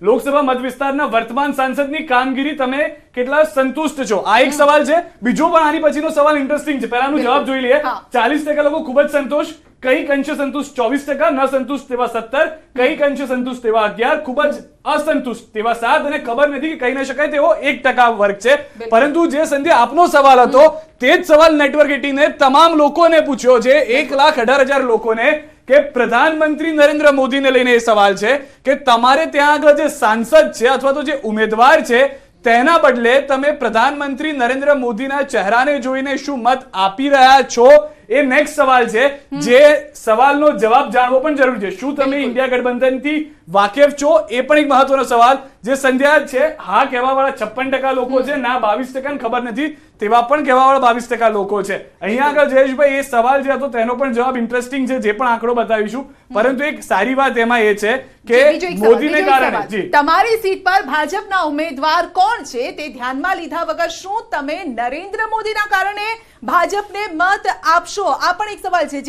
લોકસભા મત વિસ્તારના વર્તમાન સાંસદની કામગીરી તમે કેટલા સંતુષ્ટ છો? આ એક સવાલ છે. બીજો પણ આની પછીનો સવાલ ઇન્ટરેસ્ટિંગ છે. પહેલાનો જવાબ જોઈ લઈએ. 40% લોકો ખૂબ જ સંતોષ, કઈક અંશે સંતુષ્ટ 24%, ન સંતુષ્ટ તેવા 17%, કઈક અંશે સંતુષ્ટ તેવા 11%, ખૂબ જ અસંતુષ્ટ તેવા 7%, અને ખબર નથી કે કહી ન શકાય તેવો 1% વર્ગ છે. પરંતુ જે સંધ્યા આપનો સવાલ હતો તે જ સવાલ નેટવર્ક 18 ને તમામ લોકોને પૂછ્યો છે, 1,18,000 લોકોને, કે પ્રધાનમંત્રી નરેન્દ્ર મોદીને લઈને એ સવાલ છે કે તમારે ત્યાં આગળ જે સાંસદ છે અથવા તો જે ઉમેદવાર છે તેના બદલે તમે પ્રધાનમંત્રી નરેન્દ્ર મોદીના ચહેરાને જોઈને શું મત આપી રહ્યા છો? એ નેક્સ્ટ સવાલ છે. જે સવાલનો જવાબ જાણવો પણ જરૂરી છે. શું તમે ઇન્ડિયા ગઠબંધનથી વાકેફ છો? એ પણ એક મહત્વનો સવાલ. જે સંધ્યા છે, હા કહેવાવાળા 56% લોકો છે, ના 22% ખબર નથી તેવા પણ કહેવાવાળા 22% લોકો છે. અહીંયા આગળ જયેશભાઈ એ સવાલ જે હતો તેનો પણ જવાબ ઇન્ટરેસ્ટિંગ છે, જે પણ આંકડો બતાવીશું. પરંતુ એક સારી વાત એમાં એ છે કે મોદીને કારણે તમારી સીટ પર ભાજપના ઉમેદવાર કોણ છે તે ધ્યાનમાં લીધા વગર શું તમે નરેન્દ્ર મોદીના કારણે ભાજપને મત આપશો? આ પણ એક સવાલ છે.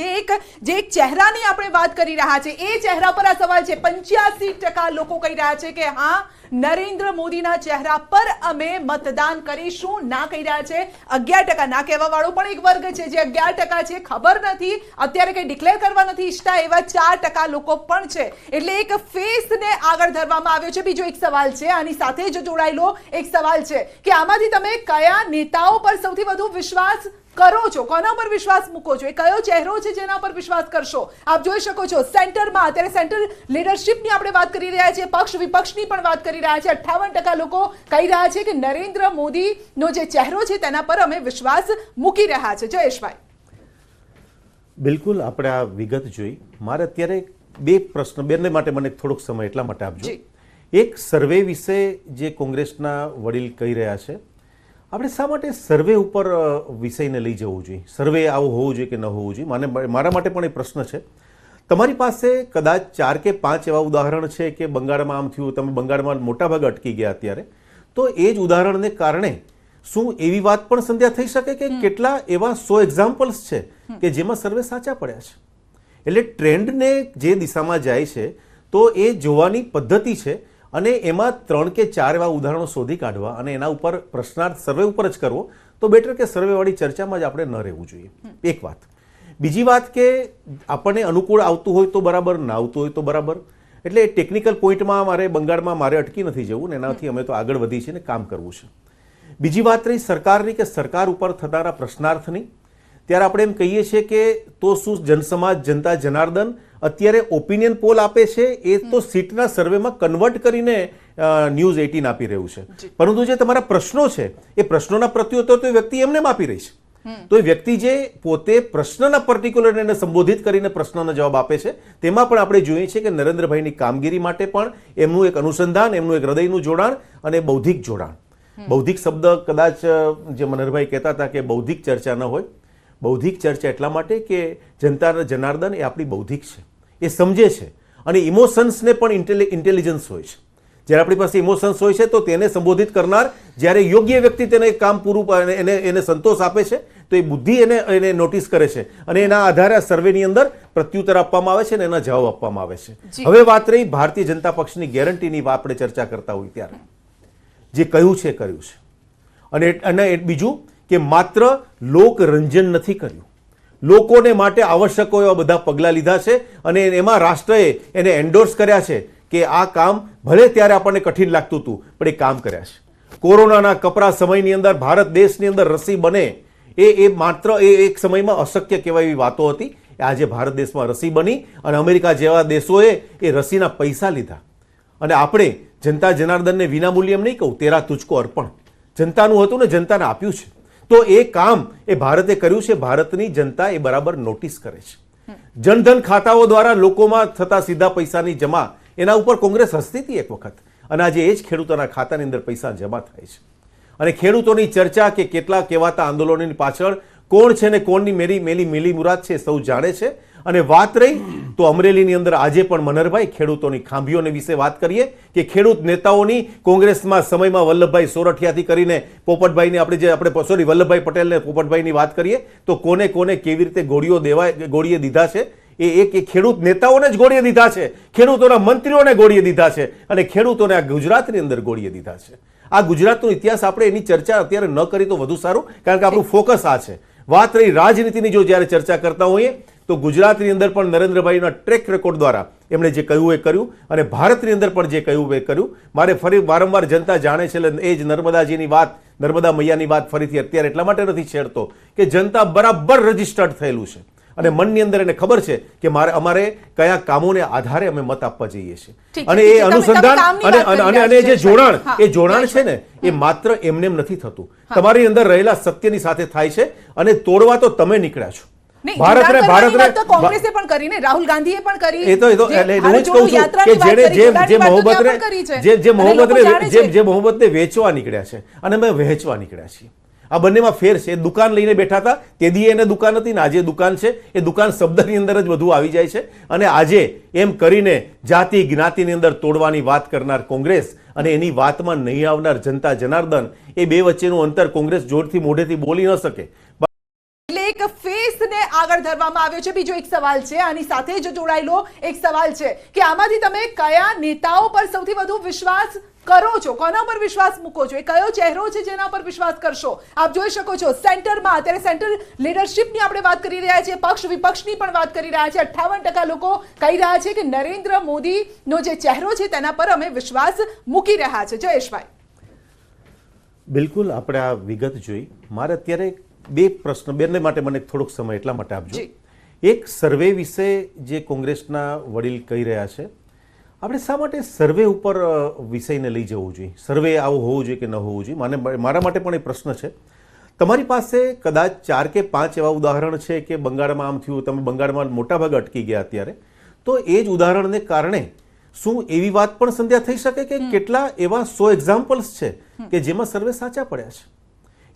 જે એક ચહેરાની આપણે વાત કરી રહ્યા છે એ ચહેરા પર આ સવાલ છે. 85% લોકો કહી રહ્યા છે કે હા, નરેન્દ્ર મોદીના ચહેરા પર અમે મતદાન કરીશું. ના કહી રહ્યા છે 11%. ના કહેવા વાળો પણ એક વર્ગ છે. જે 11% છે, ખબર નથી, અત્યારે કઈ ડિક્લેર કરવા નથી ઈચ્છતા એવા 4% લોકો પણ છે. એટલે એક ફેસને આગળ ધરવામાં આવ્યો છે. બીજો એક સવાલ છે, આની સાથે જ જોડાયેલો એક સવાલ છે કે આમાંથી તમે કયા નેતાઓ પર સૌથી વધુ વિશ્વાસ કરો છો, કોના પર વિશ્વાસ મૂકો છો? એ કયો ચહેરો છે જેના પર વિશ્વાસ કરશો? આપ જોઈ શકો છો સેન્ટરમાં અત્યારે સેન્ટર લીડરશિપની આપણે વાત કરી રહ્યા છીએ, પક્ષ વિપક્ષની પણ વાત કરી રહ્યા છીએ. 58% લોકો કહી રહ્યા છે કે નરેન્દ્ર મોદીનો જે ચહેરો છે તેના પર અમે વિશ્વાસ મૂકી રહ્યા છે. જયેશભાઈ, બિલકુલ આપણે આ વિગત જોઈ. મારે અત્યારે બે પ્રશ્ન, બંને માટે મને થોડોક સમય એટલા માટે આપજો. એક, સર્વે વિશે જે કોંગ્રેસના વડીલ કહી રહ્યા છે, આપણે શા માટે સર્વે ઉપર વિષયને લઈ જવું જોઈએ? સર્વે આવો હોવો જોઈએ કે ન હોવું જોઈએ? મારા માટે પણ એ પ્રશ્ન છે. તમારી પાસે કદાચ 4 કે 5 એવા ઉદાહરણ છે કે બંગાળમાં આમ થયું, તમે બંગાળમાં મોટાભાગે અટકી ગયા અત્યારે, તો એ જ ઉદાહરણને કારણે શું એવી વાત પણ સંધ્યા થઈ શકે કે કેટલા એવા 100 એક્ઝામ્પલ્સ છે કે જેમાં સર્વે સાચા પડ્યા છે? એટલે ટ્રેન્ડને જે દિશામાં જાય છે તો એ જોવાની પદ્ધતિ છે, અને એમાં 3 કે 4 એવા ઉદાહરણો શોધી કાઢવા અને એના ઉપર પ્રશ્નાર્થ સર્વે ઉપર જ કરવો તો બેટર કે સર્વેવાળી ચર્ચામાં જ આપણે ન રહેવું જોઈએ. એક વાત. બીજી વાત કે આપણને અનુકૂળ આવતું હોય તો બરાબર, ના આવતું હોય તો બરાબર. એટલે ટેકનિકલ પોઈન્ટમાં બંગાળમાં મારે અટકી નથી જવું, ને એનાથી અમે તો આગળ વધી છે ને કામ કરવું છે. બીજી વાત રહી સરકારની કે સરકાર ઉપર થનારા પ્રશ્નાર્થની. ત્યારે આપણે એમ કહીએ છીએ કે તો શું જનસમાજ, જનતા જનાર્દન અત્યારે ઓપિનિયન પોલ આપે છે એ તો સીટના સર્વેમાં કન્વર્ટ કરીને ન્યૂઝ 18 આપી રહ્યું છે. પરંતુ જે તમારા પ્રશ્નો છે એ પ્રશ્નોના પ્રત્યુત્તર તો એ વ્યક્તિ એમને આપી રહી છે. તો એ વ્યક્તિ જે પોતે પ્રશ્નના પર્ટિક્યુલર એને સંબોધિત કરીને પ્રશ્નનો જવાબ આપે છે, તેમાં પણ આપણે જોઈએ છીએ કે નરેન્દ્રભાઈની કામગીરી માટે પણ એમનું એક અનુસંધાન, એમનું એક હૃદયનું જોડાણ અને બૌદ્ધિક જોડાણ. બૌદ્ધિક શબ્દ કદાચ જે મનહરભાઈ કહેતા હતા કે બૌદ્ધિક ચર્ચા ન હોય, બૌદ્ધિક ચર્ચા એટલા માટે કે જનતા જનાર્દન એ આપણી બૌદ્ધિક છે, એ સમજે છે, અને ઇમોશન્સને પણ ઇન્ટેલિજન્સ હોય છે. જ્યારે આપણી પાસે ઇમોશન્સ હોય છે તો તેને સંબોધિત કરનાર જ્યારે યોગ્ય વ્યક્તિ તેને કામ પૂરું એને સંતોષ આપે છે તો એ બુદ્ધિ એને નોટિસ કરે છે, અને એના આધારે આ સર્વેની અંદર પ્રત્યુત્તર આપવામાં આવે છે અને એના જવાબ આપવામાં આવે છે. હવે વાત રહી ભારતીય જનતા પક્ષની ગેરંટીની આપણે ચર્ચા કરતા હોય ત્યારે જે કહ્યું છે કર્યું છે, અને બીજું કે માત્ર લોકરંજન નથી કર્યું, લોકોને માટે આવશ્યક એવા બધા પગલાં લીધા છે, અને એમાં રાષ્ટ્રએ એને એન્ડોર્સ કર્યા છે કે આ કામ ભલે ત્યારે આપણને કઠિન લાગતું હતું પણ એ કામ કર્યા છે. કોરોનાના કપરા સમયની અંદર ભારત દેશની અંદર રસી બને એ માત્ર એક સમયમાં અશક્ય કહેવાય એવી વાતો હતી. આજે ભારત દેશમાં રસી બની અને અમેરિકા જેવા દેશોએ એ રસીના પૈસા લીધા, અને આપણે જનતા જનાર્દનને વિનામૂલ્યે એમ નહીં કહું, તેરા તુચકો અર્પણ, જનતાનું હતું ને જનતાને આપ્યું છે. તો એ કામ એ ભારતે કર્યું છે. ભારતની જનતા એ બરાબર નોટિસ કરે છે. જનધન ખાતાઓ દ્વારા લોકોમાં થતા સીધા પૈસાની જમા, એના ઉપર કોંગ્રેસ હસતી હતી એક વખત, અને આજે એ જ ખેડૂતોના ખાતાની અંદર પૈસા જમા થાય છે. અને ખેડૂતોની ચર્ચા કે કેટલા કહેવાતા આંદોલનોની પાછળ કોણ છે ને કોણની મેલી મુરાદ છે સૌ જાણે છે. અને વાત રહી તો અમરેલીની અંદર આજે પણ મનહરભાઈ ખેડૂતોની ખાંભીઓને વિશે વાત કરીએ કે ખેડૂત નેતાઓની કોંગ્રેસમાં સમયમાં વલ્લભભાઈ સોરઠિયાથી કરીને પોપટભાઈને વલ્લભભાઈ પટેલ ને પોપટભાઈની વાત કરીએ તો કોને કેવી રીતે ગોળીએ દીધા છે એ ખેડૂત નેતાઓને જ ગોળીએ દીધા છે, ખેડૂતોના મંત્રીઓને ગોળીએ દીધા છે અને ખેડૂતોને આ ગુજરાતની અંદર ગોળીએ દીધા છે. આ ગુજરાતનો ઇતિહાસ આપણે એની ચર્ચા અત્યારે ન કરી તો વધુ સારું, કારણ કે આપણું ફોકસ આ છે. વાત રહી રાજનીતિની, જો જ્યારે ચર્ચા કરતા હોઈએ તો ગુજરાતની અંદર પણ નરેન્દ્રભાઈના ટ્રેક રેકોર્ડ દ્વારા એમણે જે કહ્યું એ કર્યું અને ભારતની અંદર પણ જે કહ્યું એ કર્યું. મારે ફરી વારંવાર જનતા જાણે છે એટલે એ જ નર્મદાજીની વાત, નર્મદા મૈયાની વાત ફરીથી અત્યારે એટલા માટે નથી છેડતો કે જનતા બરાબર રજીસ્ટર્ડ થયેલું છે અને મનની અંદર એને ખબર છે કે અમારે કયા કામોને આધારે અમે મત આપવા જઈએ છીએ. અને એ અનુસંધાન અને જે જોડાણ, એ જોડાણ છે ને એ માત્ર એમને નથી થતું, તમારી અંદર રહેલા સત્યની સાથે થાય છે અને તોડવા તો તમે નીકળ્યા છો. કોંગ્રેસે પણ કરી ને, રાહુલ ગાંધીએ પણ કરી. એ તો એટલે હું જ કહું છું કે જે મોહબ્બતને વેચવા નીકળ્યા છે અને અમે વહેંચવા નીકળ્યા છીએ. આ બંનેમાં ફેર છે. દુકાન લઈને બેઠા હતા તે દી એને દુકાન હતી ને આજે દુકાન છે. એ દુકાન શબ્દની અંદર જ બધું આવી જાય છે અને આજે એમ કરીને જાતિ જ્ઞાતિની અંદર તોડવાની વાત કરનાર કોંગ્રેસ અને એની વાતમાં નહીં આવનાર જનતા જનાર્દન, એ બે વચ્ચેનું અંતર કોંગ્રેસ જોરથી મોઢેથી બોલી ન શકે. એક ફેસને આગળ ધરવામાં આવ્યો છે. બીજો એક સવાલ છે, આની સાથે જ જોડાયેલો એક સવાલ છે કે આમાંથી તમે કયા નેતાઓ પર સૌથી વધુ વિશ્વાસ કરો છો, કોના પર વિશ્વાસ મૂકો છો, એ કયો ચહેરો છે જેના પર વિશ્વાસ કરશો? આપ જોઈ શકો છો સેન્ટરમાં અત્યારે સેન્ટર લીડરશિપની આપણે વાત કરી રહ્યા છીએ, પક્ષ વિપક્ષની પણ વાત કરી રહ્યા છીએ. 58% લોકો કહી રહ્યા છે કે નરેન્દ્ર મોદીનો જે ચહેરો છે તેના પર અમે વિશ્વાસ મૂકી રહ્યા છે. જયેશભાઈ, બિલકુલ આપણે આ વિગત જોઈ. મારે અત્યારે બે પ્રશ્ન, બંને માટે મને થોડોક સમય એટલા માટે આપજો. એક, સર્વે વિશે જે કોંગ્રેસના વડીલ કહી રહ્યા છે, આપણે શા માટે સર્વે ઉપર વિષયને લઈ જવું જોઈએ? સર્વે આવું હોવું જોઈએ કે ન હોવું જોઈએ? મારા માટે પણ એ પ્રશ્ન છે. તમારી પાસે કદાચ 4 કે 5 એવા ઉદાહરણ છે કે બંગાળમાં આમ થયું, તમે બંગાળમાં મોટાભાગે અટકી ગયા અત્યારે, તો એ જ ઉદાહરણને કારણે શું એવી વાત પણ સંધ્યા થઈ શકે કે કેટલા એવા 100 એક્ઝામ્પલ્સ છે કે જેમાં સર્વે સાચા પડ્યા છે?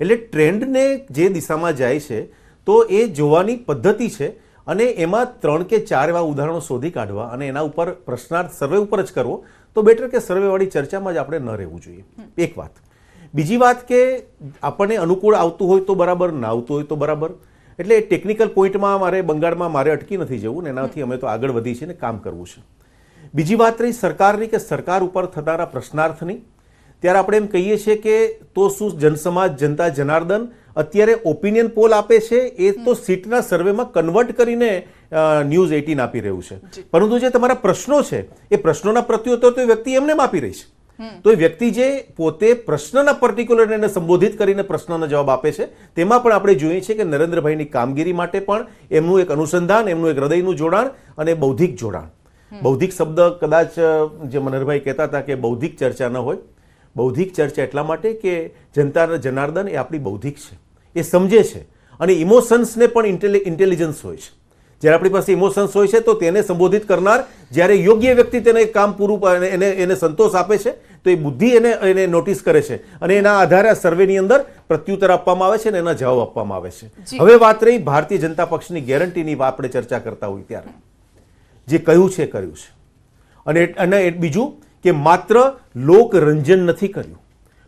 એટલે ટ્રેન્ડને જે દિશામાં જાય છે તો એ જોવાની પદ્ધતિ છે અને એમાં 3 કે 4 એવા ઉદાહરણો શોધી કાઢવા અને એના ઉપર પ્રશ્નાર્થ સર્વે ઉપર જ કરવો તો બેટર કે સર્વેવાળી ચર્ચામાં જ આપણે ન રહેવું જોઈએ. એક વાત. બીજી વાત કે આપણને અનુકૂળ આવતું હોય તો બરાબર, ના આવતું હોય તો બરાબર. એટલે ટેકનિકલ પોઈન્ટમાં બંગાળમાં મારે અટકી નથી જવું ને એનાથી અમે તો આગળ વધી છે ને કામ કરવું છે. બીજી વાત રહી સરકારની કે સરકાર ઉપર થનારા પ્રશ્નાર્થની, ત્યારે આપણે એમ કહીએ છીએ કે તો શું જનસમાજ, જનતા જનાર્દન અત્યારે ઓપિનિયન પોલ આપે છે એ તો સીટના સર્વેમાં કન્વર્ટ કરીને ન્યૂઝ 18 આપી રહ્યું છે, પરંતુ જે તમારા પ્રશ્નો છે એ પ્રશ્નોના પ્રત્યુત્તર તો એ વ્યક્તિ એમને આપી રહી છે. તો એ વ્યક્તિ જે પોતે પ્રશ્નના પર્ટિક્યુલર એને સંબોધિત કરીને પ્રશ્નનો જવાબ આપે છે તેમાં પણ આપણે જોઈએ છીએ કે નરેન્દ્રભાઈની કામગીરી માટે પણ એમનું એક અનુસંધાન, એમનું એક હૃદયનું જોડાણ અને બૌદ્ધિક જોડાણ. બૌદ્ધિક શબ્દ કદાચ જે મનહરભાઈ કહેતા હતા કે બૌદ્ધિક ચર્ચા ન હોય, બૌદ્ધિક ચર્ચા એટલા માટે કે જનતા જનાર્દન એ આપણી બૌદ્ધિક છે, એ સમજે છે અને ઇમોશન્સને પણ ઇન્ટેલિજન્સ હોય છે. જ્યારે આપણી પાસે ઇમોશન્સ હોય છે તો તેને સંબોધિત કરનાર જ્યારે યોગ્ય વ્યક્તિ તેને કામ પૂરું એને સંતોષ આપે છે તો એ બુદ્ધિ એને નોટિસ કરે છે અને એના આધારે આ સર્વેની અંદર પ્રત્યુત્તર આપવામાં આવે છે અને એના જવાબ આપવામાં આવે છે. હવે વાત રહી ભારતીય જનતા પક્ષની ગેરંટીની આપણે ચર્ચા કરતા હોય ત્યારે જે કહ્યું છે કર્યું છે અને બીજું કે માત્ર લોકરંજન નથી કર્યું,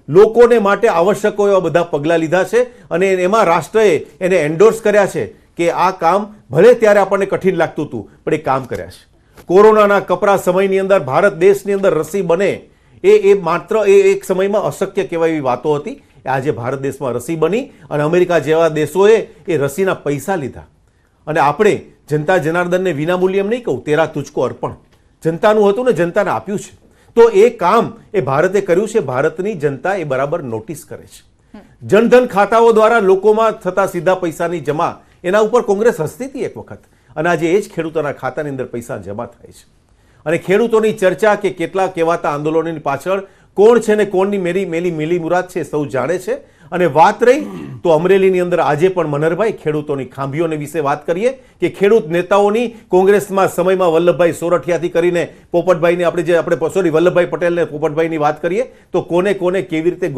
લોકોને માટે આવશ્યક એવા બધા પગલાં લીધા છે અને એમાં રાષ્ટ્રએ એને એન્ડોર્સ કર્યા છે કે આ કામ ભલે ત્યારે આપણને કઠિન લાગતું હતું પણ એ કામ કર્યા છે. કોરોનાના કપરા સમયની અંદર ભારત દેશની અંદર રસી બને એ માત્ર એક સમયમાં અશક્ય કહેવાય એવી વાતો હતી. આજે ભારત દેશમાં રસી બની અને અમેરિકા જેવા દેશોએ એ રસીના પૈસા લીધા અને આપણે જનતા જનાર્દનને વિનામૂલ્યે એમ નહીં કહું, તેરા તુજકો અર્પણ, જનતાનું હતું ને જનતાને આપ્યું છે. તો એ કામ એ ભારતે કર્યું છે. ભારતની જનતા એ બરાબર નોટિસ કરે છે. જનધન ખાતાઓ દ્વારા લોકોમાં થતા સીધા પૈસાની જમા, એના ઉપર કોંગ્રેસ હસતી હતી એક વખત અને આજે એ જ ખેડૂતોના ખાતાની અંદર પૈસા જમા થાય છે. અને ખેડૂતોની ચર્ચા કે કેટલા કહેવાતા આંદોલનોની પાછળ કોણ છે ને કોણની મેલી મુરાદ છે સૌ જાણે છે. અને વાત રહી તો અમરેલીની અંદર આજે પણ મનહરભાઈ ખેડૂતોની ખાંભીઓને વિશે વાત કરીએ કે ખેડૂત નેતાઓની કોંગ્રેસમાં સમયમાં વલ્લભભાઈ સોરઠિયાથી કરીને પોપટભાઈને વલ્લભભાઈ પટેલને પોપટભાઈની વાત કરીએ તો કોને કોને કેવી રીતે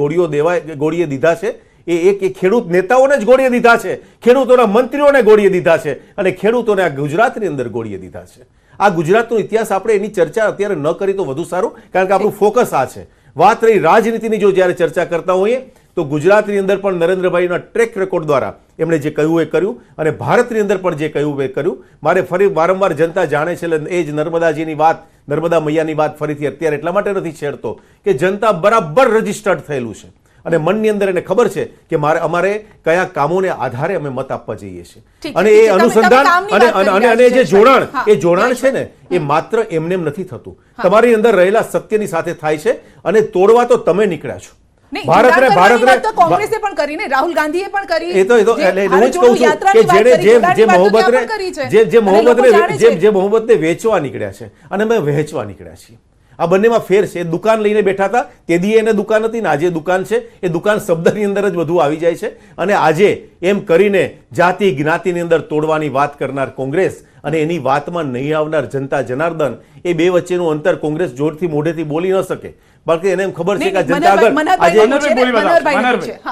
ગોળીએ દીધા છે. એ ખેડૂત નેતાઓને જ ગોળીએ દીધા છે, ખેડૂતોના મંત્રીઓને ગોળીએ દીધા છે અને ખેડૂતોને આ ગુજરાતની અંદર ગોળીએ દીધા છે. આ ગુજરાતનો ઇતિહાસ આપણે એની ચર્ચા અત્યારે ન કરી તો વધુ સારું, કારણ કે આપણું ફોકસ આ છે. વાત રહી રાજનીતિની, જો જ્યારે ચર્ચા કરતા હોઈએ તો ગુજરાતની અંદર પણ નરેન્દ્રભાઈના ટ્રેક રેકોર્ડ દ્વારા એમણે જે કહ્યું એ કર્યું અને ભારતની અંદર પણ જે કહ્યું એ કર્યું. મારે ફરી વારંવાર જનતા જાણે છે એટલે એ જ નર્મદાજીની વાત, નર્મદા મૈયાની વાત ફરીથી અત્યારે એટલા માટે નથી છેડતો કે જનતા બરાબર રજીસ્ટર્ડ થયેલું છે અને મનની અંદર એને ખબર છે કે અમારે કયા કામોને આધારે અમે મત આપવા જઈએ છીએ અને એ અનુસંધાન અને જે જોડાણ, એ જોડાણ છે ને એ માત્ર એમને નથી થતું, તમારી અંદર રહેલા સત્યની સાથે થાય છે અને તોડવા તો તમે નીકળ્યા છો. કોંગ્રેસે પણ કરી ને, રાહુલ ગાંધીએ પણ કરી. એ તો એટલે હું જ કહું છું કે જે મોહબ્બતને વેચવા નીકળ્યા છે અને અમે વહેંચવા નીકળ્યા છીએ. આ બંનેમાં ફેર છે. દુકાન લઈને બેઠા હતા તે દી એને દુકાન હતી ને આજે દુકાન છે. એ દુકાન શબ્દની અંદર જ બધું આવી જાય છે અને આજે એમ કરીને જાતિ જ્ઞાતિની અંદર તોડવાની વાત કરનાર કોંગ્રેસ અને એની વાતમાં નહીં આવનાર જનતા જનાર્દન, એ બે વચ્ચેનું અંતર કોંગ્રેસ જોરથી મોઢેથી બોલી ન શકે, બાકી એને એમ ખબર છે કે જનતા આગળ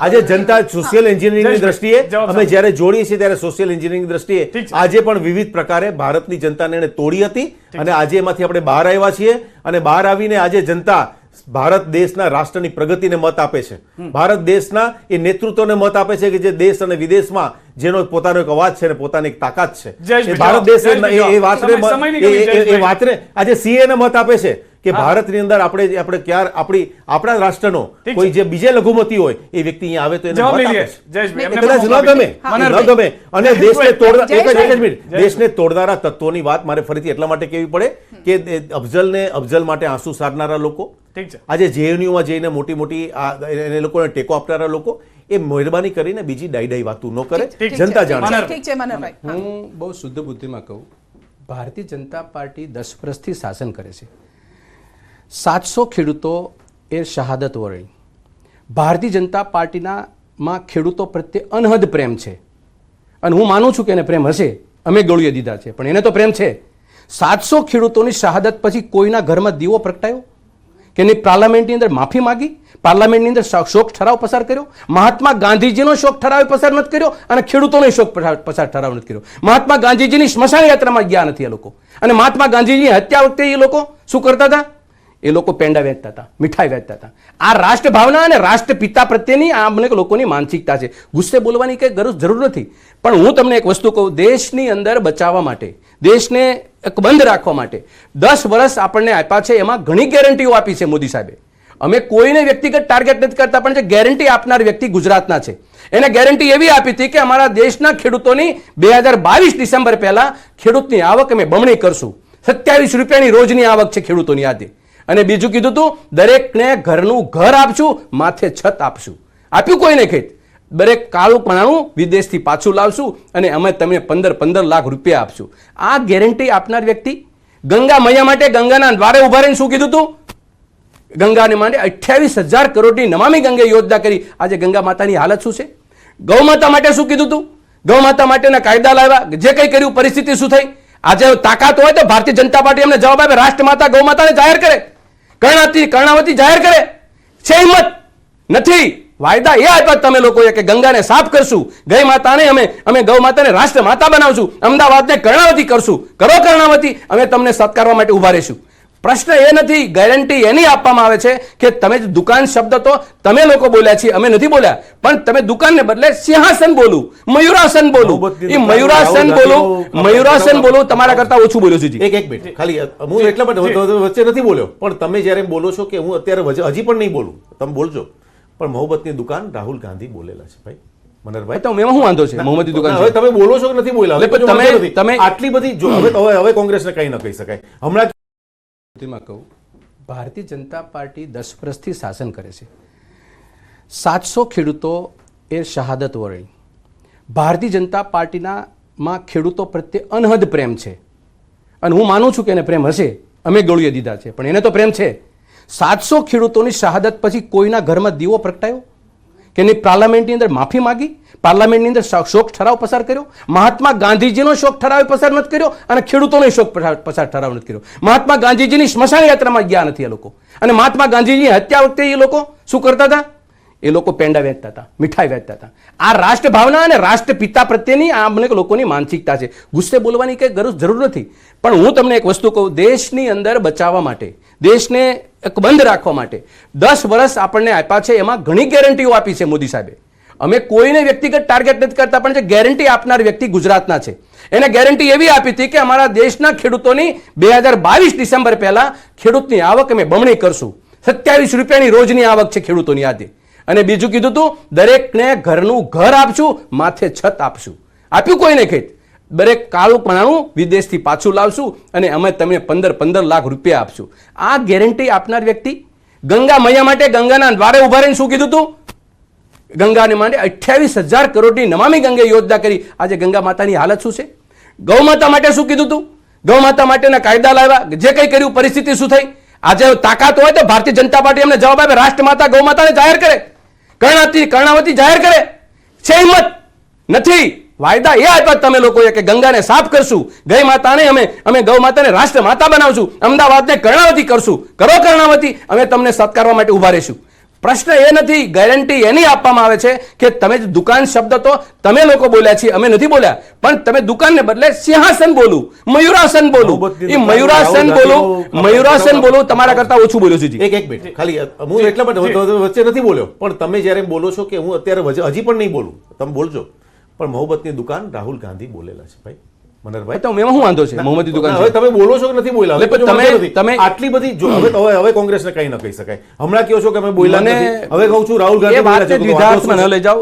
આજે જનતા સોશિયલ એન્જિનિયરિંગની દ્રષ્ટિએ અમે જ્યારે જોડીએ છીએ ત્યારે સોશિયલ એન્જિનિયરિંગની દ્રષ્ટિએ આજે પણ વિવિધ પ્રકારે ભારતની જનતાને એને તોડી હતી અને આજે એમાંથી આપણે બહાર આવ્યા છીએ અને બહાર આવીને આજે જનતા ભારત દેશના રાષ્ટ્રની પ્રગતિને મત આપે છે. ભારત દેશના એ નેતૃત્વને મત આપે છે કે જે દેશ અને વિદેશમાં જેનો પોતાનો એક અવાજ છે ને પોતાની એક તાકાત છે. ભારત દેશ એ વાતને આજે સીએ ને મત આપે છે કે ભારતની અંદર આપણે ક્યારે આપણા રાષ્ટ્રનો કોઈ જે બીજે લઘુમતી હોય એ વ્યક્તિ અહીંયા આવે તો એને મત આપે છે. ન ગમે અને દેશને તોડનારા તત્વોની વાત મારે ફરીથી એટલા માટે કહેવી પડે કે અફઝલ માટે આંસુ સારનારા લોકો, આજે જેએનયુમાં જઈને મોટી મોટી એ લોકોને ટેકો આપનારા લોકો, એ મહેરબાની કરીને બીજી ડાઈ વાતો ન કરે. જનતા જાણે. હું બહુ શુદ્ધ બુદ્ધિમાં કહું, ભારતીય જનતા પાર્ટી 10 વર્ષથી શાસન કરે છે. 700 ખેડૂતો એ શહાદત વરણી. ભારતીય જનતા પાર્ટીમાં ખેડૂતો પ્રત્યે અનહદ પ્રેમ છે અને હું માનું છું કે એને પ્રેમ હશે, અમે ગળુએ દીધા છે પણ એને તો પ્રેમ છે. 700 ખેડૂતોની શહાદત પછી કોઈના ઘરમાં દીવો પ્રગટાયો કે એની પાર્લામેન્ટની અંદર માફી માંગી, પાર્લામેન્ટની અંદર શોક ઠરાવ પસાર કર્યો. મહાત્મા ગાંધીજીનો શોક ઠરાવ પસાર નથી કર્યો અને ખેડૂતોનો શોક પસાર ઠરાવ નથી કર્યો. મહાત્મા ગાંધીજીની સ્મશાન યાત્રામાં ગયા નથી એ લોકો અને મહાત્મા ગાંધીજીની હત્યા વખતે એ લોકો શું કરતા હતા? એ લોકો પેંડા વેચતા હતા, મીઠાઈ વેચતા હતા. આ રાષ્ટ્ર ભાવના અને રાષ્ટ્રપિતા પ્રત્યેની આ અનેક લોકોની માનસિકતા છે. ગુસ્સે બોલવાની કઈ જરૂર નથી. પણ હું તમને એક વસ્તુ કહું, દેશની અંદર બચાવવા માટે, દેશને એક બંધ રાખવા માટે 10 વર્ષ આપણને આપ્યા છે. એમાં ઘણી ગેરંટીઓ આપી છે મોદી સાહેબે. અમે કોઈને વ્યક્તિગત ટાર્ગેટ નથી કરતા, પણ જે ગેરંટી આપનાર વ્યક્તિ ગુજરાતના છે એને ગેરંટી એવી આપી હતી કે અમારા દેશના ખેડૂતોની 2022 ડિસેમ્બર પહેલા ખેડૂતની આવક અમે બમણી કરશું. 27 રૂપિયાની રોજની આવક છે ખેડૂતોની આજે. અને બીજું કીધું હતું દરેકને ઘરનું ઘર આપશું, માથે છત આપશું. આપ્યું કોઈને ખેત? દરેક કાળું પણાનું વિદેશથી પાછું લાવશું અને અમે તમને 15 લાખ રૂપિયા આપશું. આ ગેરંટી આપનાર વ્યક્તિ ગંગા મૈયા માટે ગંગાના દ્વારે ઉભા રહીને શું કીધું હતું? ગંગાને માટે 28,000 કરોડની નમામી ગંગે યોજના કરી. આજે ગંગા માતાની હાલત શું છે? ગૌ માતા માટે શું કીધું હતું? ગૌ માતા માટેના કાયદા લાવ્યા, જે કંઈ કર્યું પરિસ્થિતિ શું થઈ? આજે તાકાત હોય તો ભારતીય જનતા પાર્ટી એમને જવાબ આપે, રાષ્ટ્રમાતા ગૌ માતાને જાહેર કરે, કર્ણાવતી જાહેર કરે. છે હિંમત? નથી. વાયદા એ આપ્યા તમે લોકોએ કે ગંગાને સાફ કરશું, ગઈ માતાને અમે ગૌ માતાને રાષ્ટ્ર માતા બનાવશું, અમદાવાદને કર્ણાવતી કરશું. કરો કર્ણાવતી, અમે તમને સત્કારવા માટે ઉભા રહીશું. પ્રશ્ન એ નથી, ગેરંટી એની આપવામાં આવે છે કે તમે દુકાન શબ્દ તો તમે લોકો બોલ્યા છે, અમે નથી બોલ્યા, પણ તમે દુકાનને બદલે સિંહાસન બોલું, મયુરાસન બોલું. એ મયુરાસન બોલું તમારા કરતા ઓછું બોલ્યો છું. એક મિનિટ ખાલી, હું એટલા માટે વચ્ચે નથી બોલ્યો, પણ તમે જ્યારે બોલો છો કે હું અત્યારે હજી પણ નહીં બોલું, તમે બોલજો. પણ મોહબ્બતની દુકાન રાહુલ ગાંધી બોલેલા છે ભાઈ. મનરભાઈ તો એમાં શું વાંધો છે? મોહમ્મદની દુકાન હવે તમે બોલો છો કે નથી બોલ્યા? તમે આટલી બધી હવે કોંગ્રેસને કંઈ ન કહી શકાય. હમણાં કહું, ભારતીય જનતા પાર્ટી 10 વર્ષથી શાસન કરે છે. 700 ખેડૂતો એ શહાદત વરણી. ભારતીય જનતા પાર્ટીમાં ખેડૂતો પ્રત્યે અનહદ પ્રેમ છે અને હું માનું છું કે એને પ્રેમ હશે, અમે ગળુએ દીધા છે પણ એને તો પ્રેમ છે. 700 ખેડૂતોની શહાદત પછી કોઈના ઘરમાં દીવો પ્રગટાયો કે એની પાર્લામેન્ટની અંદર માફી માંગી, પાર્લામેન્ટની અંદર શોક ઠરાવ પસાર કર્યો. મહાત્મા ગાંધીજીનો શોક ઠરાવ પસાર નથી કર્યો અને ખેડૂતોનો શોક પસાર ઠરાવ નથી કર્યો. મહાત્મા ગાંધીજીની સ્મશાન યાત્રામાં ગયા નથી એ લોકો અને મહાત્મા ગાંધીજીની હત્યા વખતે એ લોકો શું કરતા હતા? એ લોકો પેંડા વેચતા હતા, મીઠાઈ વેચતા હતા. આ રાષ્ટ્ર ભાવના અને રાષ્ટ્રપિતા પ્રત્યેની આ અનેક લોકોની માનસિકતા છે. ગુસ્સે બોલવાની કઈ જરૂર નથી. પણ હું તમને એક વસ્તુ કહું, દેશની અંદર બચાવવા માટે, દેશને એક બંધ રાખવા માટે 10 વર્ષ આપણને આપ્યા છે. એમાં ઘણી ગેરંટીઓ આપી છે મોદી સાહેબે. અમે કોઈને વ્યક્તિગત ટાર્ગેટ નથી કરતા, પણ જે ગેરંટી આપનાર વ્યક્તિ ગુજરાતના છે એને ગેરંટી એવી આપી હતી કે અમારા દેશના ખેડૂતોની 2022 ડિસેમ્બર પહેલા ખેડૂતની આવક અમે બમણી કરશું. 27 રૂપિયાની રોજની આવક છે ખેડૂતોની આજે. અને બીજું કીધું હતું દરેકને ઘરનું ઘર આપશું, માથે છત આપશું. આપ્યું કોઈને ખેત? દરેક કાળું પણાનું વિદેશથી પાછું લાવશું અને અમે તમને 15 લાખ રૂપિયા આપશું. આ ગેરંટી આપનાર વ્યક્તિ ગંગા મૈયા માટે ગંગાના દ્વારે ઉભા રહીને શું કીધું હતું? ગંગાને માટે 28,000 કરોડની નમામી ગંગે યોજના કરી. આજે ગંગા માતાની હાલત શું છે? ગૌ માતા માટે શું કીધું હતું? ગૌ માતા માટેના કાયદા લાવ્યા, જે કંઈ કર્યું પરિસ્થિતિ શું થઈ? આજે તાકાત હોય તો ભારતીય જનતા પાર્ટી એમને જવાબ આપે, રાષ્ટ્રમાતા ગૌ માતાને જાહેર કરે, કર્ણાવતી જાહેર કરે. છે હિંમત? નથી. વાયદા એ આપ્યા તમે લોકોએ કે ગંગાને સાફ કરશું, ગઈ માતાને અમે ગૌ માતાને રાષ્ટ્ર માતા બનાવશું, અમદાવાદને કર્ણાવતી કરશું. કરો કર્ણાવતી, અમે તમને સત્કારવા માટે ઉભા રહીશું. પ્રશ્ન એ નથી, ગેરંટી એની આપવામાં આવે છે કે તમે દુકાન શબ્દ તો તમે લોકો બોલ્યા છે, અમે નથી બોલ્યા, પણ તમે દુકાનને બદલે સિંહાસન બોલું, મયુરાસન બોલું. એ મયુરાસન બોલું તમારા કરતા ઓછું બોલ્યો છું. એક મિનિટ ખાલી, હું એટલા માટે વચ્ચે નથી બોલ્યો, પણ તમે જ્યારે બોલો છો કે હું અત્યારે હજી પણ નહીં બોલું, તમે બોલજો. પણ મોહબ્બતની દુકાન રાહુલ ગાંધી બોલેલા છે ભાઈ મનહરભાઈ. તો એમાં શું વાંધો છે? મોહમ્મદની દુકાન હવે તમે બોલો છો કે નથી બોલ્યા? એટલે તમે આટલી બધી જો હવે કોંગ્રેસને કઈ ન કહી શકાય. હમણાં કહો છો કે અમે બોલ્યા નથી, હવે કહું છું રાહુલ ગાંધી બોલ્યા છે, દ્વિધાર્થમાં ન લઈ જાઓ.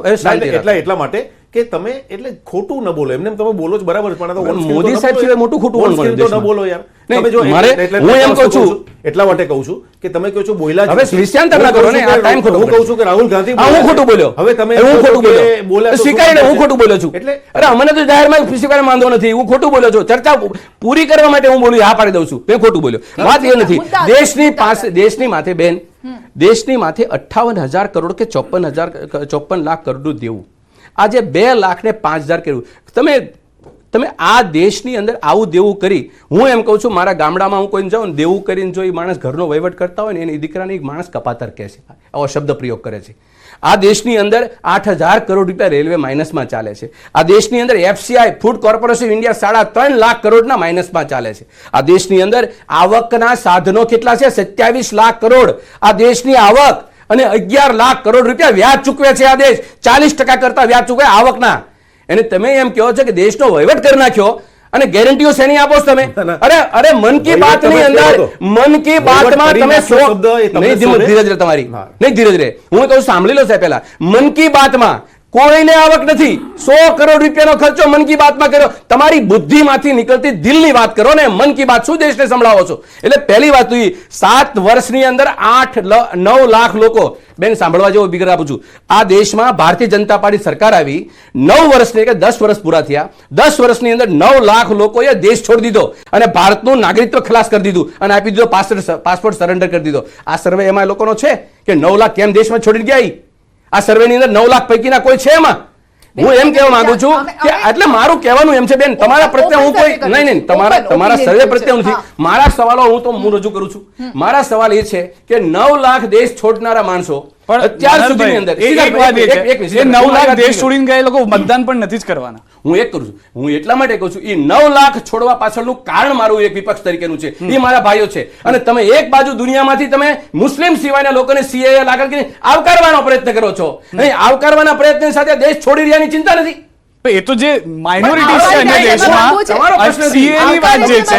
એટલા માટે કે તમે એટલે ખોટું ન બોલો. એમને તમે બોલો જ બરાબર, પણ મોદી સાહેબ સિવાય મોટું ખોટું કોણ બોલે? ન બોલો યાર. નહીં, તમે જો હું એમ કહું છું, એટલા માટે કહું છું કે તમે કહો છો બોલ્યા હવે વિષયાંતર ના કરો ને, આ ટાઈમ ખોટો. હું કહું છું કે રાહુલ ગાંધી હું ખોટું બોલ્યો. હવે તમે હું ખોટું બોલ્યા બોલ્યો, સ્વીકારીને હું ખોટું બોલ્યો છું. એટલે અરે અમને તો જાહેરમાં સ્વીકારવા માંગતો નથી, હું ખોટું બોલ્યો છું. ચર્ચા પૂરી કરવા માટે હું બોલું, હા પાડી દઉં છું, મેં ખોટું બોલ્યો. વાત એ નથી. દેશની માથે બેન, દેશની માથે 58,000 કરોડ કે 54 લાખ કરોડનું દેવું. આજે 2 લાખ ને 5,000 કર્યું. તમે આ દેશની અંદર આવું દેવું કરી, હું એમ કહું છું મારા ગામડામાં હું કોઈને જાઉં ને દેવું કરીને જો એ માણસ ઘરનો વહીવટ કરતા હોય ને એની દીકરાને એક માણસ કપાતર કહે છે, આવો શબ્દ પ્રયોગ કરે છે. આ દેશની અંદર 8,000 કરોડ રૂપિયા રેલવે માઇનસમાં ચાલે છે. આ દેશની અંદર FCI food corporation of India 3.5 lakh કરોડના માઇનસમાં ચાલે છે. આ દેશની અંદર આવકના સાધનો કેટલા છે? 27 લાખ કરોડ આ દેશની આવક, અને 11 લાખ કરોડ રૂપિયા વ્યાજ ચૂકવે છે આ દેશ. 40% કરતા વ્યાજ ચૂકવે આવકના. અને તમે એમ કહો છો કે દેશનો વહીવટ કરી નાખ્યો, અને ગેરંટીઓ શેની આપો છો તમે? અરે મન કી બાતની અંદર, મન કી બાતમાં તમે ધીરજ રે તમારી, નહીં ધીરજ રે, હું કહું સાંભળી લો સાહેબ પહેલા. મન કી બાતમાં કોઈને આવક નથી. 100 કરોડ રૂપિયાનો ખર્ચો મન કી બાતમાં કર્યો. તમારી બુદ્ધિમાંથી નીકળતી દિલની વાત કરો ને. મન કી બાત શું દેશને સંભળાવો છો? એટલે પહેલી વાત તો 7 વર્ષની અંદર 8-9 લાખ લોકો, બેન સાંભળવા જેવો વિગત આપું છું, આ દેશમાં ભારતીય જનતા પાર્ટી સરકાર આવી 9 વર્ષની કે 10 વર્ષ પૂરા થયા, 10 વર્ષની અંદર 9 લાખ લોકોએ દેશ છોડી દીધો અને ભારતનું નાગરિકત્વ ખલાસ કરી દીધું અને આપી દીધો, પાસપોર્ટ સરેન્ડર કરી દીધો. આ સર્વે એમાં લોકોનો છે કે 9 લાખ કેમ દેશમાં છોડી ગયા? આ સર્વેની અંદર 9 લાખ પૈકીના કોઈ છે એમાં? હું એમ કહેવા માંગુ છું કે એટલે મારું કહેવાનું એમ છે બેન, તમારા પ્રત્યે હું કોઈ નહીં, તમારા સર્વે પ્રત્યે નથી. મારા સવાલો હું રજૂ કરું છું. મારા સવાલ એ છે કે 9 લાખ દેશ છોડનારા માણસો અત્યાર સુધીની અંદર 9 લાખ દેશ છોડીને ગયા લોકો મતદાન પણ નથી જ કરવાના. હું એક કરું છું, હું એટલા માટે કહું છું એ 9 લાખ છોડવા પાછળનું કારણ મારું એક વિપક્ષ તરીકેનું છે, એ મારા ભાઈઓ છે. અને તમે એક બાજુ દુનિયામાંથી તમે મુસ્લિમ સિવાયના લોકોને CAA લાગુ કરીને આવકારવાનો પ્રયત્ન કરો છો, નહીં આવકારવાના પ્રયત્ન સાથે દેશ છોડી રહ્યાની ચિંતા નથી. એ તો જે માઇનોરિટી છે અન્ય દેશમાં, CAA ની વાત જે છે,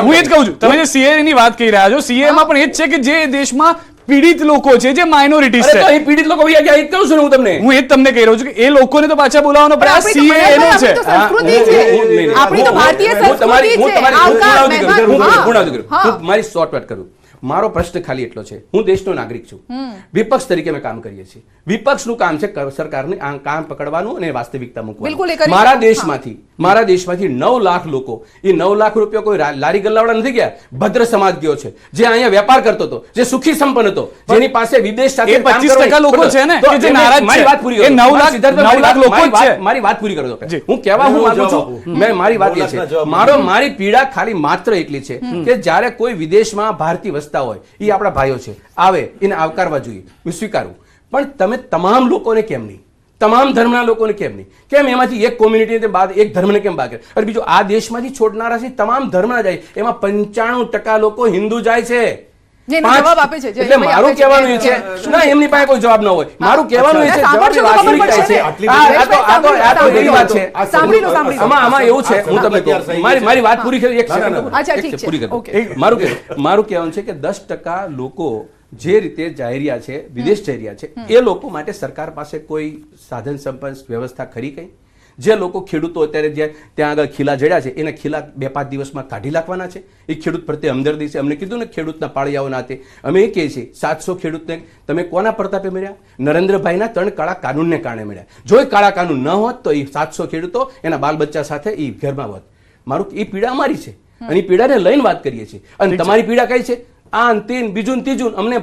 હું એ જ કહું છું, તમે જે CAA ની વાત કહી રહ્યા છો, CAA માં પણ એ જ છે કે જે દેશમાં પીડિત લોકો છે, જે માઇનોરિટી છે, અહીં પીડિત લોકો કહું છું હું તમને, હું એ જ તમને કહી રહ્યો છું કે એ લોકોને તો પાછા બોલાવવાનો પ્રયાસ CAA નો છે. મારી શોર્ટ વાત કરું. મારો પ્રશ્ન ખાલી એટલો છે, હું દેશનો નાગરિક છું, વિપક્ષ તરીકે અમે કામ કરીએ છીએ. વિપક્ષનું કામ છે સરકારને કામ પકડવાનું અને વાસ્તવિકતા મૂકવાનું. મારા દેશમાંથી 9 લાખ લોકો, એ 9 લાખ રૂપિયા કોઈ લારી ગલ્લાવાળા નથી ગયા, ભદ્ર સમાજ ગયો છે, જે અહીંયા વેપાર કરતો હતો, જે સુખી સંપન્ન હતો, જેની પાસે વિદેશ સાથે 25% લોકો છે ને કે જે નારાજ છે. મારી વાત પૂરી કરો. 9 લાખ લોકો જ છે. મારી વાત પૂરી કરો. હું કહેવા હું માંગુ છું, મારી વાત એ છે, મારી પીડા ખાલી માત્ર એટલી છે કે જ્યારે કોઈ વિદેશમાં ભારતીય વસતા હોય, એ આપણા ભાઈઓ છે, આવે એને આવકારવા જોઈએ, હું સ્વીકારું. પણ તમે તમામ લોકોને કેમ નહીં? તમામ ધર્મના લોકોને કેમ નહીં? કેમ એમાંથી એક કોમ્યુનિટી બાદ એક ધર્મને કેમ બાદ? અને બીજું આ દેશમાંથી છોડનારા છે તમામ ધર્મના જાય, એમાં 95% લોકો હિન્દુ જાય છે. જે એનો જવાબ આપે છે, જે એટલે ભાઈ મારું આપે છે, કહેવાનું એ છે ના એમની પાસે કોઈ જવાબ ન હોય. મારું કહેવાનું એ છે સાંભળશો તો જવાબની ખબર વાસ્તવિકતા પડશે છે. ને. આ તો એવી વાત છે. સાંભળી લો, સાંભળી લો. આમાં એવું છે, હું તમને કહું, મારી વાત પૂરી કરી, એક ના, ના, સેકન્ડ ના. અચ્છા, એક ઠીક સેકન્ડ છે. પૂરી કરી. ઓકે. મારું કહેવાનું છે કે 10% લોકો જે રીતે જઈ રહ્યા છે, વિદેશ જઈ રહ્યા છે, એ લોકો માટે સરકાર પાસે કોઈ સાધન સંપન્ન વ્યવસ્થા ખરી કઈ? જે લોકો ખેડૂતો અત્યારે જે ત્યાં આગળ ખીલા જડ્યા છે એને ખીલા 2-5 દિવસમાં કાઢી નાખવાના છે. એ ખેડૂત પ્રત્યે હમદર્દી છે. અમને કીધું ને ખેડૂતના પાળિયાઓ નાતે અમે એ કહીએ છીએ 700 ખેડૂતને તમે કોના પ્રતાપે મળ્યા? નરેન્દ્રભાઈના 3 કાળા કાનૂનને કારણે મળ્યા. જો એ કાળા કાનૂન ન હોત તો એ 700 ખેડૂતો એના બાલ બચ્ચા સાથે એ ઘરમાં હોત. મારું એ પીડા અમારી છે અને એ પીડાને લઈને વાત કરીએ છીએ. અને તમારી પીડા કઈ છે? આ અંતિમ બીજું ત્રીજું અમને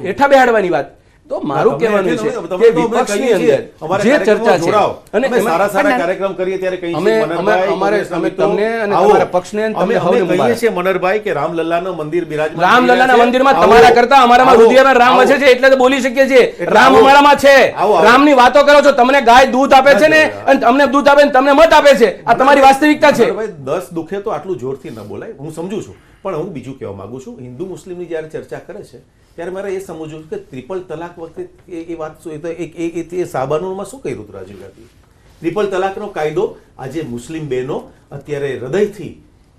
હેઠા બેહાડવાની વાત. તો મારું કહેવાનું છે કે વિપક્ષની અંદર જે ચર્ચા છે અને સારા સારા કાર્યક્રમ કરીએ ત્યારે કહીએ છીએ અમે તમને અને તમારા પક્ષને તમને હવને કહીએ મુબારક. છીએ મનરભાઈ કે રામલલ્લાનું મંદિર બિરાજમાન રામલલ્લાના મંદિરમાં તમારા કરતા અમારામાં રુધિરમાં રામ વસે છે એટલે તો બોલી શકીએ છીએ. રામ અમારામાં છે. રામની વાતો કરો છો. તમને ગાય દૂધ આપે છે ને અને અમને દૂધ આપે ને તમને મત આપે છે. આ તમારી વાસ્તવિકતા છે. મનરભાઈ 10 દુખે તો આટલું જોરથી ન બોલાય, હું સમજુ છું. પણ હું બીજું કહેવા માંગુ છું, હિન્દુ મુસ્લિમની જ્યારે ચર્ચા કરે છે ત્યારે મારે એ સમજવું છે કે ટ્રિપલ તલાક વખતે એ વાત શું, એ તો એ સાબાનુમાં શું કર્યું હતું રાજીવ ગાંધી? ટ્રિપલ તલાકનો કાયદો આજે મુસ્લિમ બહેનો અત્યારે હૃદયથી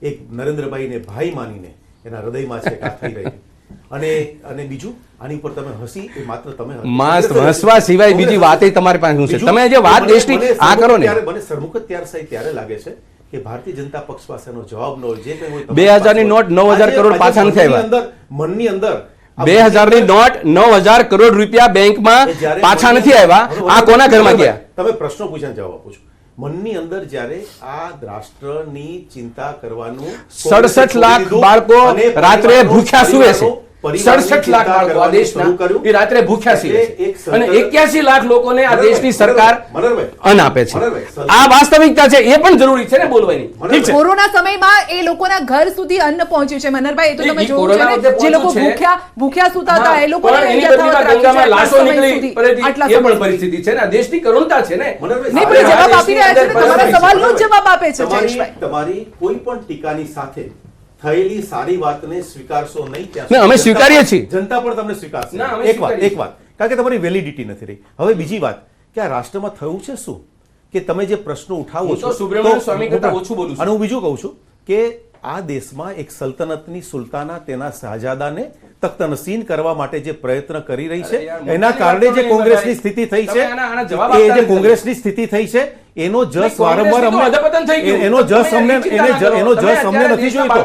એક નરેન્દ્રભાઈને ભાઈ માનીને એના હૃદયમાં છે આ થઈ રહી. અને બીજું આની ઉપર તમે હસી એ માત્ર તમે હસવા સિવાય બીજી વાત તમારી પાસે શું છે? તમે જે વાત દેશની આ કરો ને, મને સરમુખ ત્યારે લાગે છે કે ભારતીય જનતા પક્ષ પાસેનો જવાબ ન હોય. જે કંઈ હોય 2000 ની નોટ 9000 કરોડ પાછા નથી આવ્યા. મનની અંદર 2000 ની નોટ 9000 કરોડ રૂપિયા બેંકમાં પાછા નથી આવ્યા. આ કોના ઘરમાં ગયા? તમે પ્રશ્નો પૂછ્યા જવાબ આપો છો. મનની અંદર જ્યારે આ રાષ્ટ્રની ચિંતા કરવાનું 67 લાખ બાળકો રાત્રે ભૂખ્યા સૂવે છે. 67 લાખ બાળકો આ દેશના એ રાત્રે ભૂખ્યા સૂવે છે અને 81 લાખ લોકોને આ દેશની સરકાર અન્ન આપે છે. આ વાસ્તવિકતા છે. એ પણ જરૂરી છે ને બોલવાની. ઠીક છે. કોરોના સમયમાં એ લોકોના ઘર સુધી અન્ન પહોંચ્યું છે. મનરભાઈ, એ તો તમે એ જોયું કોરોના છે ને, વખતે જે લોકો પહોંચ્યું છે. ભૂખ્યા સૂતા હતા એ લોકો પણ એની બદલીમાં ગંગામાં લાશો નીકળી પડે એ પણ પરિસ્થિતિ છે ને. આ દેશની કરુણતા છે ને. નહીં, પણ જવાબ આપી રહ્યા છે ને, તમારા સવાલનો જ જવાબ આપે છે જયેશભાઈ. તમારી કોઈ પણ ટીકાની સાથે થયેલી સારી વાતને સ્વીકારશો નહીં ત્યાં ના, અમે સ્વીકારીએ છીએ. જનતા પણ તમને સ્વીકારશે. ના, અમે એક વાત કારણ કે તમારી વેલિડિટી નથી રહી. હવે બીજી વાત કે આ રાષ્ટ્રમાં થયું છે શું કે તમે જે પ્રશ્નો ઉઠાવો હું છો તો સુબ્રમણ્યમ સ્વામી કરતા ઓછું બોલું છું. અને હું બીજું કહું છું કે આ દેશમાં એક સલ્તનતની સુલતાના તેના શાહજાદાને તખ્તનસીન કરવા માટે જે પ્રયત્ન કરી રહી છે એના કારણે જે કોંગ્રેસની સ્થિતિ થઈ છે, એ જે કોંગ્રેસની સ્થિતિ થઈ છે એનો જસ વારંવાર એનો જસ અમને નથી જોઈતો.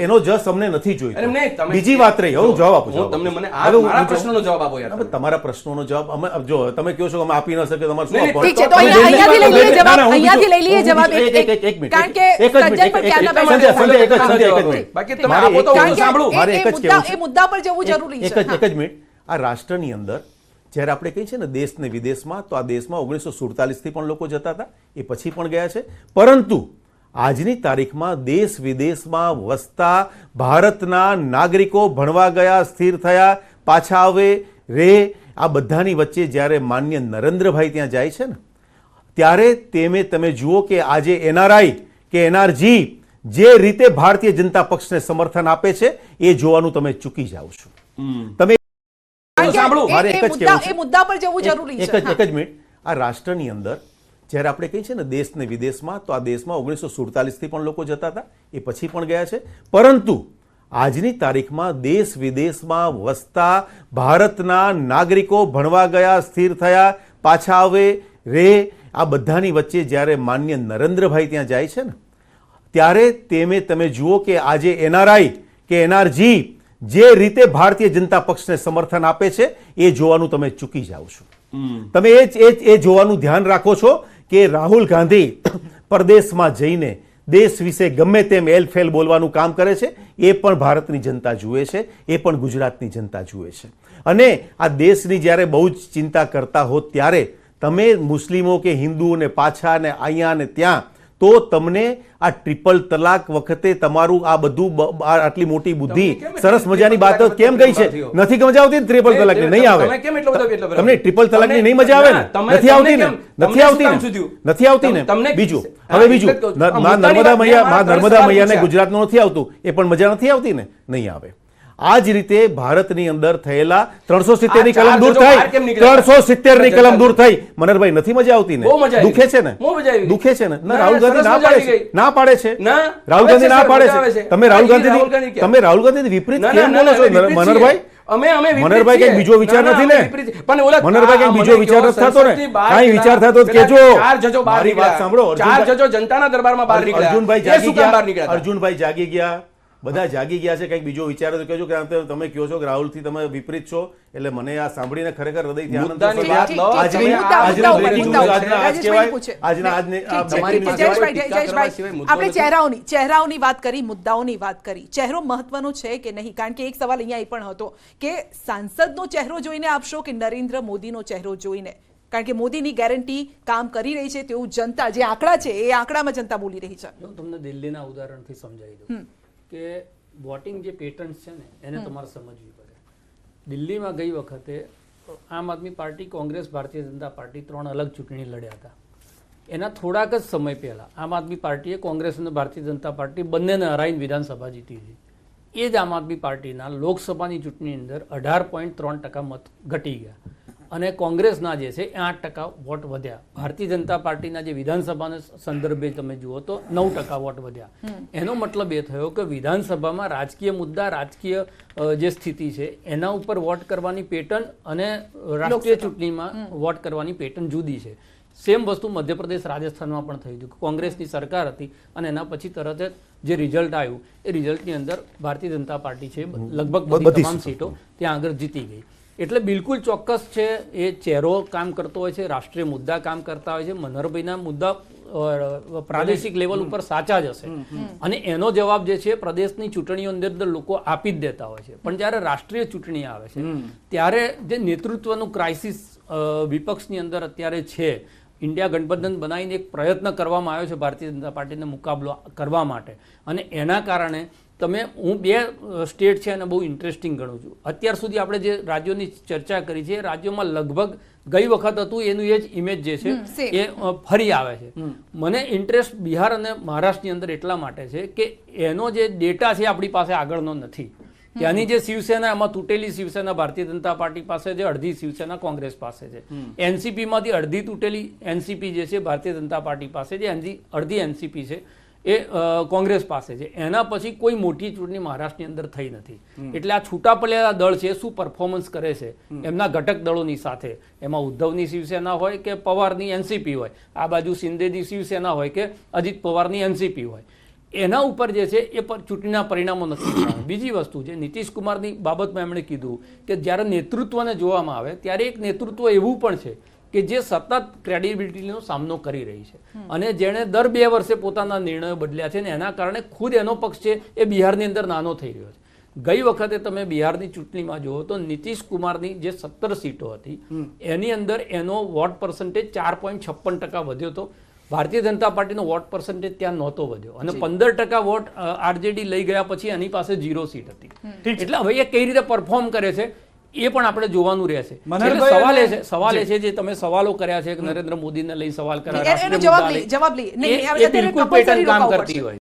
એનો જસ અમને નથી જોઈતો. બીજી વાત રહી, હું જવાબ આપું છું. તમને મને મારા પ્રશ્નનો જવાબ આપો યાર. હવે તમારા પ્રશ્નોનો જવાબ અમે જો તમે કહો છો કે અમે આપી ન શકે તમારે શું ઠીક છે, આપવાનું? તો અહીંયાથી લઈ લઈએ જવાબ. ના, હું અહીંયાથી લઈ લઈએ હું જવાબ. એક મિનિટ. કારણ કે એક જ મિનિટ, સજ્જન પર ક્યારના સંજય, બેઠા એક જ મિનિટ. બાકી તમે મારે આપો તો એક- હું સાંભળું. મારે એક જ કહેવું છે. એ મુદ્દા પર જવું જરૂરી છે. એક જ મિનિટ. આ રાષ્ટ્રની અંદર જ્યારે આપણે કહીએ છીએ ને દેશ ને વિદેશમાં, તો આ દેશમાં 1947 થી પણ લોકો જતા હતા, એ પછી પણ ગયા છે. પરંતુ આજની તારીખમાં દેશ વિદેશમાં વસતા ભારતના નાગરિકો ભણવા ગયા, સ્થિર થયા, પાછા આવે રે, આ બધાની વચ્ચે જ્યારે માન્ય નરેન્દ્રભાઈ ત્યાં જાય છે ને ત્યારે તમે જુઓ કે આજે એનઆરઆઈ કે એનઆરજી જે રીતે ભારતીય જનતા પક્ષને સમર્થન આપે છે એ જોવાનું તમે ચૂકી જાઓ છો. તમે કારણ કે મારે એક જ કહેવું છે. એ મુદ્દા પર જવું જરૂરી છે. એક જ મિનિટ. આ રાષ્ટ્રની અંદર જ્યારે આપણે કહીએ છીએ ને દેશ ને વિદેશમાં, તો આ દેશમાં 1947 થી પણ લોકો જતા હતા, એ પછી પણ ગયા છે. પરંતુ આજની તારીખમાં દેશ વિદેશમાં વસતા ભારતના નાગરિકો ભણવા ગયા, સ્થિર થયા, પાછા આવે રે, આ બધાની વચ્ચે જ્યારે માન્ય નરેન્દ્રભાઈ ત્યાં જાય છે ને ત્યારે તમે જુઓ કે આજે એનઆરઆઈ કે એનઆરજી જે રીતે ભારતીય જનતા પક્ષને સમર્થન આપે છે એ જોવાનું તમે ચૂકી જાઓ છો. તમે એ જોવાનું ધ્યાન રાખો છો કે રાહુલ ગાંધી પરદેશમાં જઈને દેશ વિશે ગમે તેમ એલફેલ બોલવાનું કામ કરે છે. એ પણ ભારતની જનતા જુએ છે, એ પણ ગુજરાતની જનતા જુએ છે. અને આ દેશની જ્યારે બહુ જ ચિંતા કરતા હો ત્યારે તમે મુસ્લિમો કે હિન્દુઓને પાછા ને અહીંયા ને ત્યાં, તો તમને આ ટ્રિપલ તલાક વખતે તમારું આ બધું આટલી મોટી બુદ્ધિ સરસ મજાની બાતો કેમ ગઈ છે? નથી મજા આવતી ટ્રિપલ તલાકની? નહીં આવે તમને ટ્રિપલ તલાકની નહીં મજા આવે ને? નથી આવતી ને? નથી આવતી ને? બીજું નર્મદા મૈયાને ગુજરાતનું નથી આવતું, એ પણ મજા નથી આવતી ને? નહીં આવે. આ જ રીતે ભારતની અંદર થયેલા 370 ની આ કલમ દૂર ચાર થઈ, જજો બહાર કેમ નીકળ્યા? 370 ની કલમ દૂર થઈ. મનહરભાઈ નથી મજા આવતી ને? બહુ મજા આવી દુખે છે ને? બહુ મજા આવી ગઈ. દુખે છે ને? ના, ના, રાહુલ ગાંધી સરસ ના મજા પાડે આવી છે. ગઈ. ના પાડે છે. ના, રાહુલ આવે ગાંધી છે, ના સર, પાડે મજા આવે છે. છે. તમે રાહુલ રાહુલ ગાંધી ગાંધી ક્યાં? તમે રાહુલ ગાંધી વિપરીત ના, કેમ ના, બોલો ના, છો વિપરીત છીએ. મનહરભાઈ? અમે વિપરીત મનહરભાઈ છીએ. કંઈક બીજો વિચાર ના, ના, નથી ને? અમે વિપરીત છીએ. પણ ઓલા મનહરભાઈ કંઈક મને બીજો વિચાર કહો, નથી થતો ને? સંસદની બહાર કાંઈ વિચાર થતો જ પેલા કહેજો. 4 જજો બહાર મારી વાત નીકળ્યા. સાંભળો, 4 અર્જુનભાઈ- જજો જનતાના દરબારમાં બહાર નીકળ્યા. અર્જુનભાઈ એ જાગી શું કામ બહાર ગયા, નીકળ્યા હતા? અર્જુનભાઈ જાગી ગયા, બધા જાગી ગયા છે. કંઈક બીજો વિચાર તો કહેજો કે તમે કહો છો કે રાહુલથી તમે વિપરીત છો, એટલે મને આ સાંભળીને ખરેખર હૃદયથી આનંદ મુદ્દાની થયો. વાત લો. આજની મુદ્દા આજના ઉપર, breaking મુદ્દા news, ઉપર. આજના આજ રાજેશભાઈ કહેવાય, પૂછે. આજના આજને આ ઠીક છે, breaking ઠીક છે. news કહેવાય. જયેશભાઈ, ટીકા કરવા સિવાય જયેશભાઈ, મુદ્દો આપણે નથી. ચહેરાઓની વાત કરી, મુદ્દાઓની વાત કરી. ચહેરો મહત્વનો છે કે નહીં? કારણ કે એક સવાલ અહીંયા એ પણ હતો કે સાંસદનો ચહેરો જોઈને આપશો કે નરેન્દ્ર મોદીનો ચહેરો જોઈને? કારણ કે મોદીની ગેરંટી કામ કરી રહી છે તેવું જનતા, જે આંકડા છે એ આંકડામાં જનતા બોલી રહી છે. હું તમને દિલ્હીના ઉદાહરણથી સમજાવી દઉં કે વોટિંગ જે પેટર્ન્સ છે ને એને તમારે સમજવી પડે. દિલ્હીમાં ગઈ વખતે આમ આદમી પાર્ટી, કોંગ્રેસ, ભારતીય જનતા પાર્ટી 3 અલગ ચૂંટણી લડ્યા હતા. એના થોડાક જ સમય પહેલા આમ આદમી પાર્ટીએ કોંગ્રેસ અને ભારતીય જનતા પાર્ટી બંનેને હરાઈને વિધાનસભા જીતી હતી. એ જ આમ આદમી પાર્ટીના લોકસભાની ચૂંટણીની અંદર 18.3% મત ઘટી ગયા અને કોંગ્રેસના જે છે 8% વોટ વધ્યા. ભારતીય જનતા પાર્ટીના જે વિધાનસભાના સંદર્ભે તમે જુઓ તો 9% વોટ વધ્યા. એનો મતલબ એ થયો કે વિધાનસભામાં રાજકીય મુદ્દા, રાજકીય જે સ્થિતિ છે એના ઉપર વોટ કરવાની પેટર્ન અને રાષ્ટ્રીય ચૂંટણીમાં વોટ કરવાની પેટર્ન જુદી છે. સેમ વસ્તુ મધ્યપ્રદેશ, રાજસ્થાનમાં પણ થઈ હતું. કોંગ્રેસની સરકાર હતી અને એના પછી તરત જ જે રિઝલ્ટ આવ્યું એ રિઝલ્ટની અંદર ભારતીય જનતા પાર્ટી છે લગભગ બધી તમામ સીટો ત્યાં આગળ જીતી ગઈ. એટલે બિલકુલ ચોક્કસ છે, એ ચહેરો કામ કરતો હોય છે, રાષ્ટ્રીય મુદ્દા કામ કરતા હોય છે. મનહરભાઈના મુદ્દા પ્રાદેશિક લેવલ ઉપર સાચા જ હશે અને એનો જવાબ જે છે પ્રદેશની ચૂંટણીઓ અંદર લોકો આપી જ દેતા હોય છે. પણ જ્યારે રાષ્ટ્રીય ચૂંટણી આવે છે ત્યારે જે નેતૃત્વનું ક્રાઇસિસ વિપક્ષની અંદર અત્યારે છે, ઇન્ડિયા ગઠબંધન બનાવીને એક પ્રયત્ન કરવામાં આવ્યો છે ભારતીય જનતા પાર્ટીને મુકાબલો કરવા માટે અને એના કારણે હું 2 સ્ટેટ છે એને બહુ ઇન્ટરેસ્ટિંગ ગણું છું. અત્યાર સુધી આપણે જે રાજ્યોની ચર્ચા કરી છે એ રાજ્યોમાં લગભગ ગઈ વખત હતું એનું એ જ ઇમેજ જે છે એ ફરી આવે છે. મને ઇન્ટરેસ્ટ બિહાર અને મહારાષ્ટ્રની અંદર એટલા માટે છે કે એનો જે ડેટા છે આપણી પાસે આગળનો નથી. ત્યાંની જે શિવસેના, એમાં તૂટેલી શિવસેના ભારતીય જનતા પાર્ટી પાસે છે, અડધી શિવસેના કોંગ્રેસ પાસે છે. એનસીપી માંથી અડધી તૂટેલી એનસીપી જે છે ભારતીય જનતા પાર્ટી પાસે છે, અડધી એનસીપી છે એ કોંગ્રેસ પાસે છે. એના પછી કોઈ મોટી ચૂંટણી મહારાષ્ટ્રની અંદર થઈ નથી. એટલે આ છૂટા પડેલા દળ છે શું પરફોર્મન્સ કરે છે એમના ઘટક દળોની સાથે, એમાં ઉદ્ધવની શિવસેના હોય કે પવારની એનસીપી હોય, આ બાજુ શિંદેની શિવસેના હોય કે અજીત પવારની એનસીપી હોય, એના ઉપર જે છે એ ચૂંટણીના પરિણામો નક્કી થયા. બીજી વસ્તુ છે નીતિશ કુમારની બાબતમાં એમણે કીધું કે જ્યારે નેતૃત્વને જોવામાં આવે ત્યારે એક નેતૃત્વ એવું પણ છે કે જે સતત ક્રેડિબિલિટીનો સામનો કરી રહી છે અને જેણે દર 2 વર્ષે પોતાના નિર્ણયો બદલ્યા છે ને એના કારણે ખુદ એનો પક્ષ છે એ બિહારની અંદર નાનો થઈ રહ્યો છે. ગઈ વખતે તમે બિહારની ચૂંટણીમાં જુઓ તો નીતિશ કુમારની જે 17 સીટો હતી એની અંદર એનો વોટ પર્સન્ટેજ 4.56% વધ્યો હતો. ભારતીય જનતા પાર્ટીનો વોટ પર્સન્ટેજ ત્યાં નહોતો વધ્યો અને 15% વોટ આરજેડી લઈ ગયા પછી એની પાસે 0 સીટ હતી. એટલે હવે એ કઈ રીતે પરફોર્મ કરે છે એ પણ આપણે જોવાનું રહેશે. એટલે સવાલ એ છે જે તમે સવાલો કર્યા છે કે નરેન્દ્ર મોદીને લઈ સવાલ કર્યા, એનો જવાબ લઈ એ બિલકુલ પેટર્ન કામ કરતી હોય